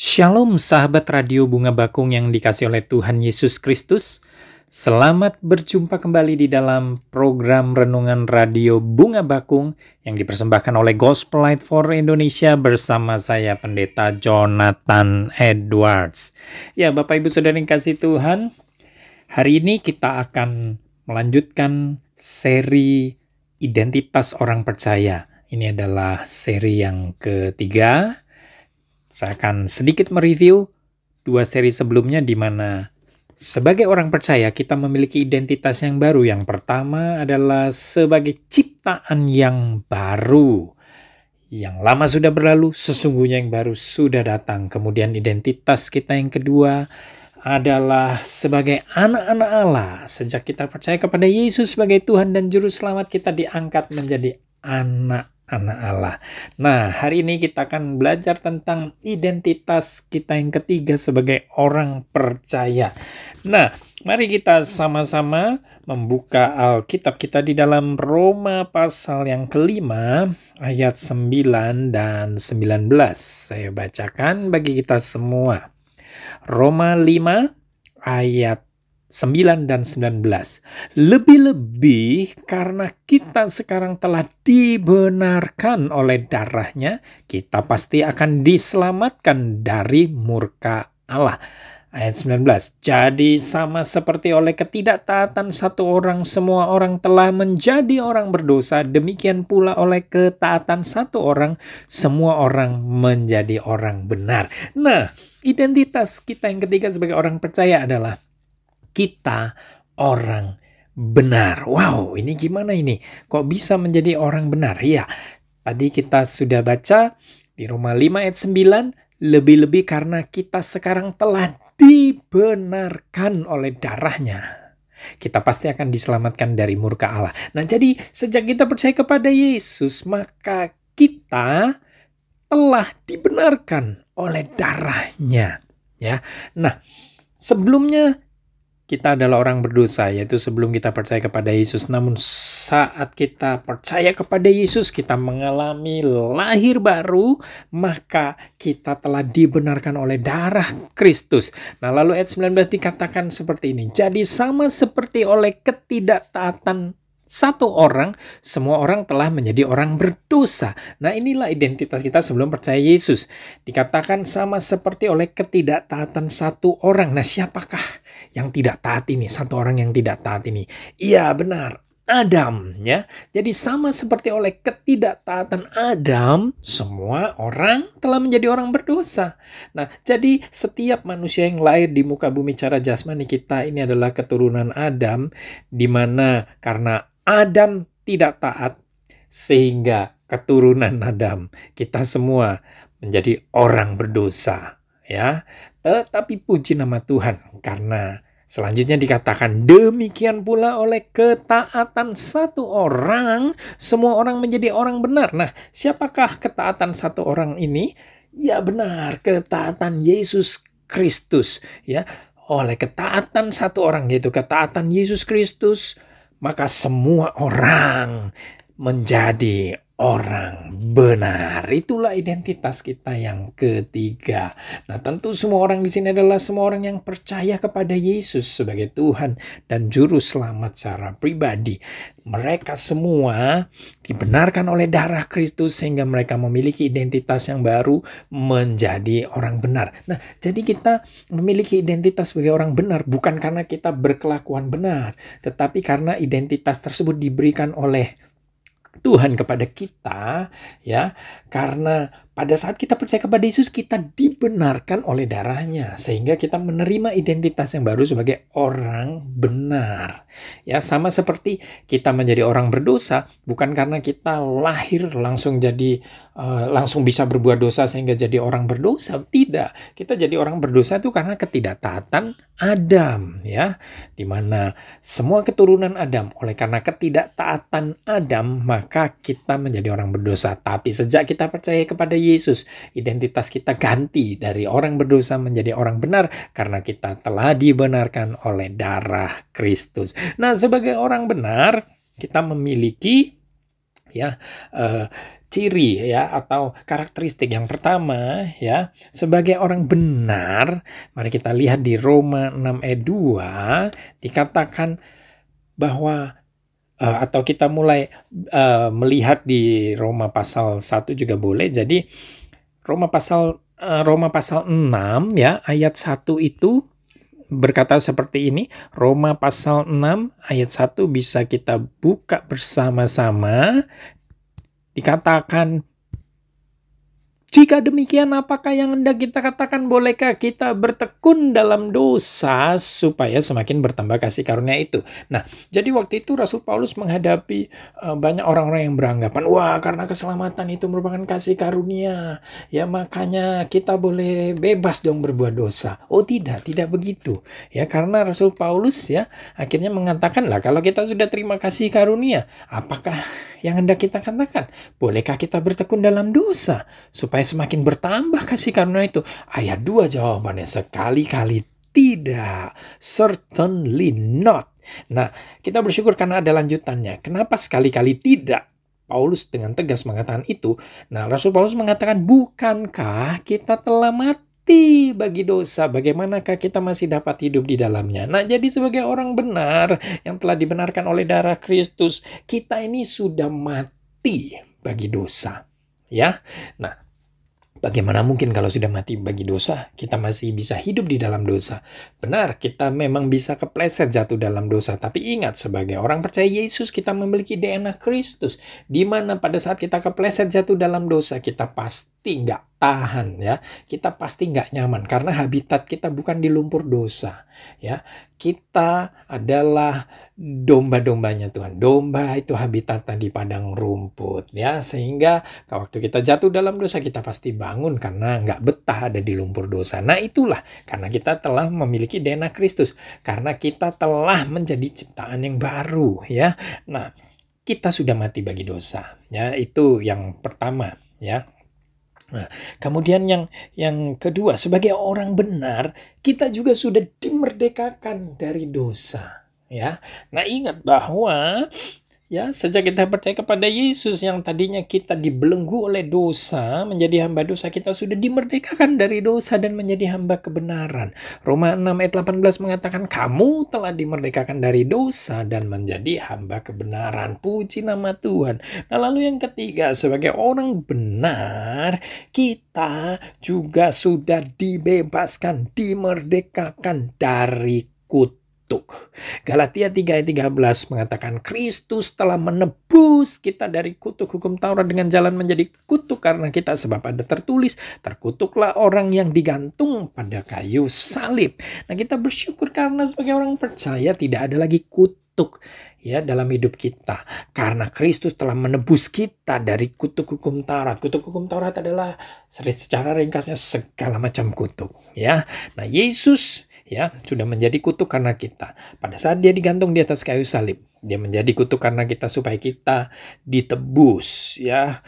Shalom sahabat Radio Bunga Bakung yang dikasih oleh Tuhan Yesus Kristus. Selamat berjumpa kembali di dalam program Renungan Radio Bunga Bakung yang dipersembahkan oleh Gospel Light for Indonesia bersama saya Pendeta Jonathan Edwards. Ya Bapak Ibu Saudara yang kasih Tuhan, hari ini kita akan melanjutkan seri Identitas Orang Percaya. Ini adalah seri yang ketiga. Saya akan sedikit mereview dua seri sebelumnya di mana sebagai orang percaya kita memiliki identitas yang baru. Yang pertama adalah sebagai ciptaan yang baru. Yang lama sudah berlalu, sesungguhnya yang baru sudah datang. Kemudian identitas kita yang kedua adalah sebagai anak-anak Allah. Sejak kita percaya kepada Yesus sebagai Tuhan dan Juru Selamat, kita diangkat menjadi anak Allah. Nah, hari ini kita akan belajar tentang identitas kita yang ketiga sebagai orang percaya. Nah, mari kita sama-sama membuka Alkitab kita di dalam Roma pasal yang kelima, ayat 9 dan 19. Saya bacakan bagi kita semua. Roma 5, ayat 9 dan 19. Lebih-lebih karena kita sekarang telah dibenarkan oleh darahnya, kita pasti akan diselamatkan dari murka Allah. Ayat 19. Jadi sama seperti oleh ketidaktaatan satu orang, semua orang telah menjadi orang berdosa, demikian pula oleh ketaatan satu orang, semua orang menjadi orang benar. Nah, identitas kita yang ketiga sebagai orang percaya adalah kita orang benar. Wow, ini gimana ini? Kok bisa menjadi orang benar? Ya, tadi kita sudah baca di Roma 5 ayat 9, lebih-lebih karena kita sekarang telah dibenarkan oleh darahnya, kita pasti akan diselamatkan dari murka Allah. Nah, jadi sejak kita percaya kepada Yesus, maka kita telah dibenarkan oleh darahnya. Ya, nah sebelumnya kita adalah orang berdosa, yaitu sebelum kita percaya kepada Yesus. Namun saat kita percaya kepada Yesus, kita mengalami lahir baru, maka kita telah dibenarkan oleh darah Kristus. Nah, lalu ayat 19 dikatakan seperti ini. Jadi sama seperti oleh ketidaktaatan satu orang, semua orang telah menjadi orang berdosa. Nah, inilah identitas kita sebelum percaya Yesus. Dikatakan sama seperti oleh ketidaktaatan satu orang. Nah, siapakah yang tidak taat ini? Satu orang yang tidak taat ini. Iya, benar. Adam, ya. Jadi sama seperti oleh ketidaktaatan Adam, semua orang telah menjadi orang berdosa. Nah, jadi setiap manusia yang lahir di muka bumi cara jasmani kita ini adalah keturunan Adam, di mana karena Adam tidak taat, sehingga keturunan Adam, kita semua menjadi orang berdosa, ya. Tetapi puji nama Tuhan, karena selanjutnya dikatakan demikian pula oleh ketaatan satu orang, semua orang menjadi orang benar. Nah, siapakah ketaatan satu orang ini? Ya benar, ketaatan Yesus Kristus, ya. Oleh ketaatan satu orang, yaitu ketaatan Yesus Kristus, maka semua orang menjadi orang benar. Itulah identitas kita yang ketiga. Nah, tentu semua orang di sini adalah semua orang yang percaya kepada Yesus sebagai Tuhan dan Juru Selamat secara pribadi. Mereka semua dibenarkan oleh darah Kristus sehingga mereka memiliki identitas yang baru, menjadi orang benar. Nah, jadi kita memiliki identitas sebagai orang benar bukan karena kita berkelakuan benar, tetapi karena identitas tersebut diberikan oleh Tuhan kepada kita, ya, karena pada saat kita percaya kepada Yesus, kita dibenarkan oleh darahnya, sehingga kita menerima identitas yang baru sebagai orang benar. Ya, sama seperti kita menjadi orang berdosa, bukan karena kita lahir langsung langsung bisa berbuat dosa sehingga jadi orang berdosa. Tidak, kita jadi orang berdosa itu karena ketidaktaatan Adam, ya, di mana semua keturunan Adam, oleh karena ketidaktaatan Adam, maka kita menjadi orang berdosa. Tapi sejak kita percaya kepada Yesus, identitas kita ganti dari orang berdosa menjadi orang benar karena kita telah dibenarkan oleh darah Kristus. Nah, sebagai orang benar, kita memiliki ciri ya atau karakteristik. Yang pertama ya, sebagai orang benar, mari kita lihat di Roma 6 ayat 2 dikatakan bahwa atau kita mulai melihat di Roma pasal 1 juga boleh. Jadi Roma pasal 6 ya ayat 1 itu berkata seperti ini. Roma pasal 6 ayat 1 bisa kita buka bersama-sama. Dikatakan, jika demikian apakah yang hendak kita katakan, bolehkah kita bertekun dalam dosa supaya semakin bertambah kasih karunia itu? Nah, jadi waktu itu Rasul Paulus menghadapi banyak orang-orang yang beranggapan, wah karena keselamatan itu merupakan kasih karunia, ya makanya kita boleh bebas dong berbuat dosa. Oh tidak begitu. Ya karena Rasul Paulus ya akhirnya mengatakan, lah kalau kita sudah terima kasih karunia, apakah yang hendak kita katakan? Bolehkah kita bertekun dalam dosa supaya semakin bertambah kasih karunia itu? Ayat 2 jawabannya, sekali-kali tidak. Certainly not. Nah, kita bersyukur karena ada lanjutannya. Kenapa sekali-kali tidak? Paulus dengan tegas mengatakan itu. Nah, Rasul Paulus mengatakan, bukankah kita telah mati bagi dosa? Bagaimanakah kita masih dapat hidup di dalamnya? Nah, jadi sebagai orang benar yang telah dibenarkan oleh darah Kristus, kita ini sudah mati bagi dosa. Ya, nah, bagaimana mungkin kalau sudah mati bagi dosa, kita masih bisa hidup di dalam dosa? Benar, kita memang bisa kepleset jatuh dalam dosa. Tapi ingat, sebagai orang percaya Yesus, kita memiliki DNA Kristus. Di mana pada saat kita kepleset jatuh dalam dosa, kita pasti nggak tahan ya. Kita pasti nggak nyaman. Karena habitat kita bukan di lumpur dosa. Ya, kita adalah domba-dombanya Tuhan. Domba itu habitatnya di padang rumput ya, sehingga waktu kita jatuh dalam dosa kita pasti bangun karena nggak betah ada di lumpur dosa. Nah itulah karena kita telah memiliki DNA Kristus, karena kita telah menjadi ciptaan yang baru ya. Nah kita sudah mati bagi dosa ya, itu yang pertama ya. Nah, kemudian yang kedua, sebagai orang benar, kita juga sudah dimerdekakan dari dosa, ya. Nah, ingat bahwa ya, sejak kita percaya kepada Yesus yang tadinya kita dibelenggu oleh dosa, menjadi hamba dosa, kita sudah dimerdekakan dari dosa dan menjadi hamba kebenaran. Roma 6 ayat 18 mengatakan, kamu telah dimerdekakan dari dosa dan menjadi hamba kebenaran. Puji nama Tuhan. Nah, lalu yang ketiga, sebagai orang benar, kita juga sudah dibebaskan, dimerdekakan dari kutuk. Galatia 3 ayat 13 mengatakan, Kristus telah menebus kita dari kutuk hukum Taurat dengan jalan menjadi kutuk karena kita, sebab ada tertulis, terkutuklah orang yang digantung pada kayu salib. Nah, kita bersyukur karena sebagai orang percaya tidak ada lagi kutuk ya dalam hidup kita, karena Kristus telah menebus kita dari kutuk hukum Taurat. Kutuk hukum Taurat adalah secara ringkasnya segala macam kutuk ya. Nah, Yesus ya sudah menjadi kutuk karena kita. Pada saat dia digantung di atas kayu salib, dia menjadi kutuk karena kita supaya kita ditebus ya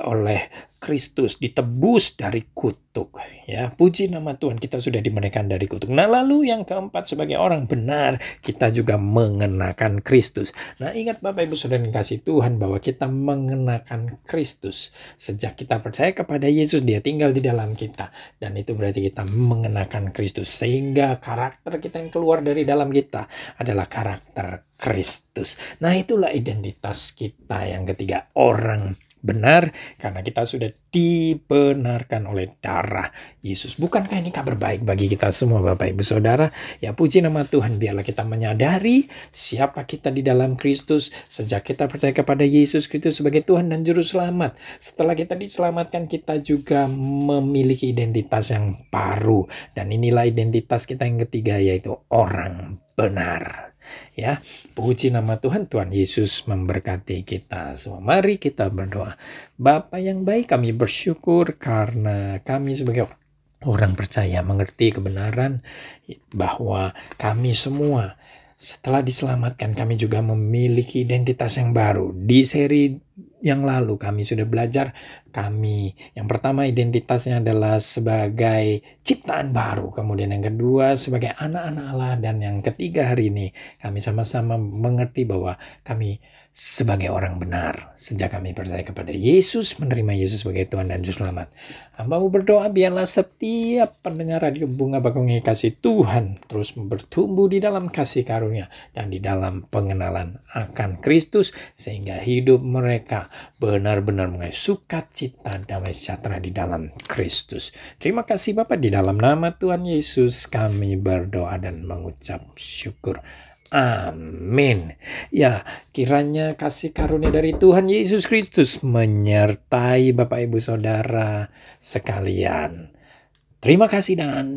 oleh Kristus, ditebus dari kutuk ya. Puji nama Tuhan, kita sudah dimerdekakan dari kutuk. Nah, lalu yang keempat, sebagai orang benar, kita juga mengenakan Kristus. Nah, ingat Bapak Ibu Saudara yang kasih Tuhan bahwa kita mengenakan Kristus. Sejak kita percaya kepada Yesus, dia tinggal di dalam kita, dan itu berarti kita mengenakan Kristus, sehingga karakter kita yang keluar dari dalam kita adalah karakter Kristus. Nah, itulah identitas kita yang ketiga, orang benar, karena kita sudah dibenarkan oleh darah Yesus. Bukankah ini kabar baik bagi kita semua Bapak Ibu Saudara? Ya, puji nama Tuhan, biarlah kita menyadari siapa kita di dalam Kristus sejak kita percaya kepada Yesus Kristus sebagai Tuhan dan Juru Selamat. Setelah kita diselamatkan, kita juga memiliki identitas yang baru, dan inilah identitas kita yang ketiga, yaitu orang benar. Ya, puji nama Tuhan. Tuhan Yesus memberkati kita semua. Mari kita berdoa. Bapa yang baik, kami bersyukur karena kami sebagai orang percaya mengerti kebenaran bahwa kami semua setelah diselamatkan, kami juga memiliki identitas yang baru. Di seri yang lalu kami sudah belajar, kami yang pertama identitasnya adalah sebagai ciptaan baru, kemudian yang kedua sebagai anak-anak Allah, dan yang ketiga hari ini kami sama-sama mengerti bahwa kami sebagai orang benar. Sejak kami percaya kepada Yesus, menerima Yesus sebagai Tuhan dan Juru Selamat. Hamba-Mu berdoa biarlah setiap pendengar Radio Bunga Bakung yang kasih Tuhan terus bertumbuh di dalam kasih karunia dan di dalam pengenalan akan Kristus, sehingga hidup mereka benar-benar mengalami sukacita, damai sejahtera di dalam Kristus. Terima kasih Bapak, di dalam nama Tuhan Yesus kami berdoa dan mengucap syukur. Amin. Ya, kiranya kasih karunia dari Tuhan Yesus Kristus menyertai Bapak Ibu Saudara sekalian. Terima kasih dan